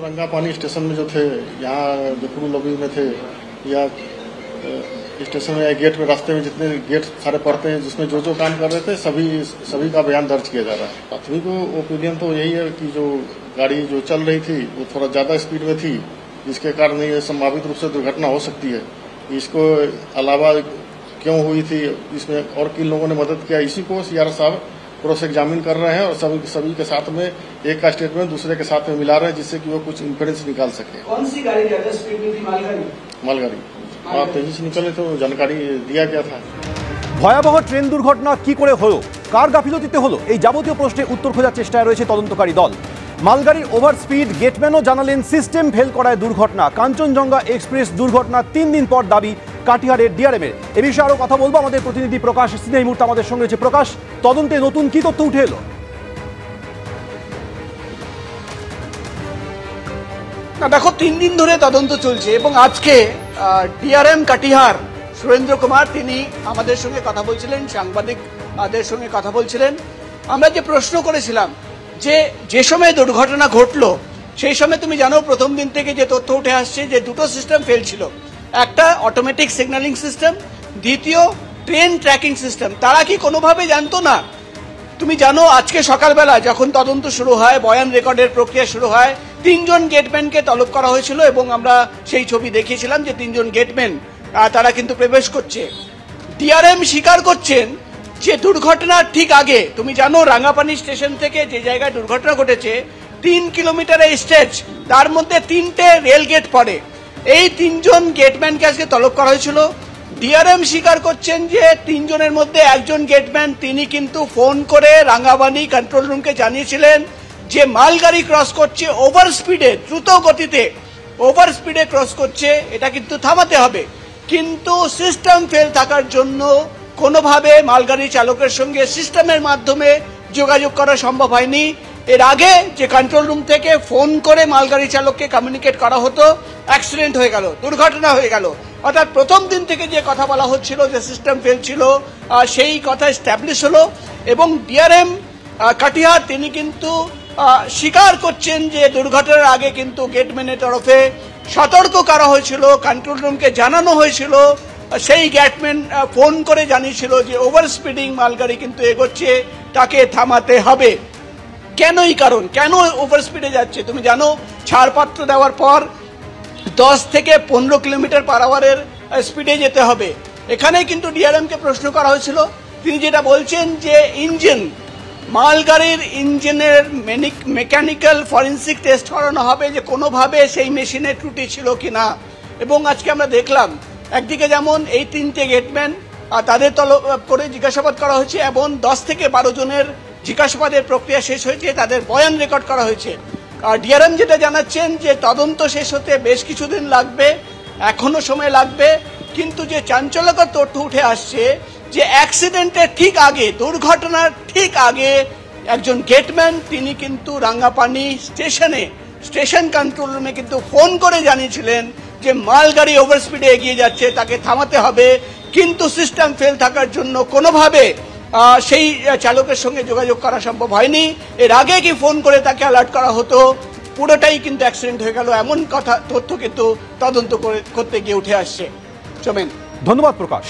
रंगापानी station में जो थे, यहाँ जो लॉबी में थे या स्टेशन में या गेट में, रास्ते में जितने गेट सारे पड़ते हैं, जिसमें जो जो काम कर रहे थे सभी का बयान दर्ज किया जा रहा है। प्राथमिक ओपिनियन तो यही है कि जो गाड़ी जो चल रही थी वो थोड़ा ज्यादा स्पीड में थी, जिसके कारण ये संभावित रूप से दुर्घटना हो सकती है। इसको अलावा क्यों हुई थी, इसमें और किन लोगों ने मदद किया, इसी को सीआर साहब क्रॉस एग्जामिन कर रहे हैं और सभी के साथ में एक का स्टेटमेंट दूसरे के साथ में मिला रहे हैं, जिससे कि वो कुछ इंफरेंस निकाल सके। कौन सी गाड़ी ज्यादा स्पीड में थी? मालगाड़ी और तेजी से निकले तो जानकारी दिया गया था। ভয়াবহ ট্রেন দুর্ঘটনা কি করে হলো, কার গাফিলতিতে হলো, এই যাবতীয় প্রশ্নে উত্তর খোঁজার চেষ্টায় রয়েছে তদন্তকারী দল। মালগাড়ির ওভার স্পিড, গেটম্যানও জানালেন সিস্টেম ফেল করায় দুর্ঘটনা। কাঞ্চনজঙ্ঘা এক্সপ্রেস দুর্ঘটনা 3 দিন পর দাবি কাটিহারের ডিআরএমের। এ বিষয়ে আরো কথা বলবো আমাদের প্রতিনিধি প্রকাশ সিনহা এই মুহূর্তে আমাদের সঙ্গে রয়েছে। প্রকাশ, তদন্তে নতুন কি তথ্য উঠে এলো? দেখো, 3 দিন ধরে তদন্ত চলছে এবং আজকে ডিআরএম কাটিহার সুরেন্দ্র কুমার তিনি আমাদের সঙ্গে কথা বলছিলেন, সাংবাদিকদের সঙ্গে কথা বলছিলেন। আমরা যে প্রশ্ন করেছিলাম যে সময় দুর্ঘটনা ঘটলো সেই সময় তুমি জানো প্রথম দিন থেকে যে তথ্য উঠে আসছে যে দুটো সিস্টেম ফেল ছিল, একটা অটোমেটিক সিগন্যালিং সিস্টেম, দ্বিতীয় ট্রেন ট্র্যাকিং সিস্টেম। তারা কি কোনোভাবে জানতো না? তুমি জানো আজকে সকালবেলা যখন তদন্ত শুরু হয়, বয়ান রেকর্ডের প্রক্রিয়া শুরু হয়, 3 জন গেটম্যানকে তলব করা হয়েছিল এবং আমরা সেই ছবি দেখিয়েছিলাম যে 3 জন গেটম্যান তারা কিন্তু প্রবেশ করছে। ডিআরএম স্বীকার করছেন যে দুর্ঘটনার ঠিক আগে, তুমি জানো রাঙ্গাপানি স্টেশন থেকে যে জায়গায় দুর্ঘটনা ঘটেছে 3 কিলোমিটারের স্ট্রেচ, তার মধ্যে 3টে রেল গেট পড়ে। এই 3 জন গেটম্যানকে আজকে তলব করা হয়েছিল। ডিআরএম স্বীকার করছেন যে 3 জনের মধ্যে একজন গেটম্যান তিনি কিন্তু ফোন করে রাঙ্গাপানি কন্ট্রোল রুমকে জানিয়েছিলেন যে মালগাড়ি ক্রস করছে ওভার স্পিডে, দ্রুত গতিতে ওভার স্পিডে ক্রস করছে, এটা কিন্তু থামাতে হবে। কিন্তু সিস্টেম ফেল থাকার জন্য কোনোভাবে মালগাড়ি চালকের সঙ্গে সিস্টেমের মাধ্যমে যোগাযোগ করা সম্ভব হয়নি। এর আগে যে কন্ট্রোল রুম থেকে ফোন করে মালগাড়ি চালককে কমিউনিকেট করা হতো, অ্যাক্সিডেন্ট হয়ে গেল, দুর্ঘটনা হয়ে গেল। অর্থাৎ প্রথম দিন থেকে যে কথা বলা হচ্ছিল যে সিস্টেম ফেল ছিল, সেই কথা এস্টাবলিশ হলো এবং ডিআরএম কাটিহার তিনি কিন্তু স্বীকার করছেন যে দুর্ঘটনার আগে কিন্তু গেটম্যানের তরফে সতর্ক করা হয়েছিল, কন্ট্রোল রুমকে জানানো হয়েছিল, সেই গেটম্যান ফোন করে জানিয়েছিল যে ওভার স্পিডিং মালগাড়ি কিন্তু এগোচ্ছে, তাকে থামাতে হবে। কেনই কারণ, কেন ওভার স্পিডে যাচ্ছে? তুমি জানো ছাড়পত্র দেওয়ার পর 10 থেকে 15 কিলোমিটার পার আওয়ারের স্পিডে যেতে হবে। এখানে কিন্তু ডিআরএমকে প্রশ্ন করা হয়েছিল, তিনি যেটা বলছেন যে ইঞ্জিন, মালগাড়ির ইঞ্জিনের মেকানিক্যাল ফরেন্সিক টেস্ট করানো হবে যে কোনোভাবে সেই মেশিনের ত্রুটি ছিল কিনা। এবং আজকে আমরা দেখলাম একদিকে যেমন এই 3টে গেটম্যান তাদের তলব করে জিজ্ঞাসাবাদ করা হয়েছে এবং 10 থেকে 12 জনের জিজ্ঞাসাবাদের প্রক্রিয়া শেষ হয়েছে, তাদের বয়ান রেকর্ড করা হয়েছে। আর ডিআরএম যেটা জানাচ্ছেন যে তদন্ত শেষ হতে বেশ কিছুদিন লাগবে, এখনো সময় লাগবে। কিন্তু যে চাঞ্চল্যকর তথ্য উঠে আসছে যে অ্যাক্সিডেন্টের ঠিক আগে, দুর্ঘটনার ঠিক আগে একজন গেটম্যান তিনি কিন্তু রাঙ্গাপানি স্টেশন কন্ট্রোল রুমে কিন্তু ফোন করে জানিয়েছিলেন যে মালগাড়ি ওভার স্পিডে এগিয়ে যাচ্ছে, তাকে থামাতে হবে। কিন্তু সিস্টেম ফেল থাকার জন্য কোনোভাবে সেই চালকের সঙ্গে যোগাযোগ করা সম্ভব হয়নি। এর আগে কি ফোন করে তাকে অ্যালার্ট করা হতো, পুরোটাই কিন্তু অ্যাক্সিডেন্ট হয়ে গেল, এমন তথ্য কিন্তু তদন্ত করতে গিয়ে উঠে আসছে। চমেন, ধন্যবাদ প্রকাশ।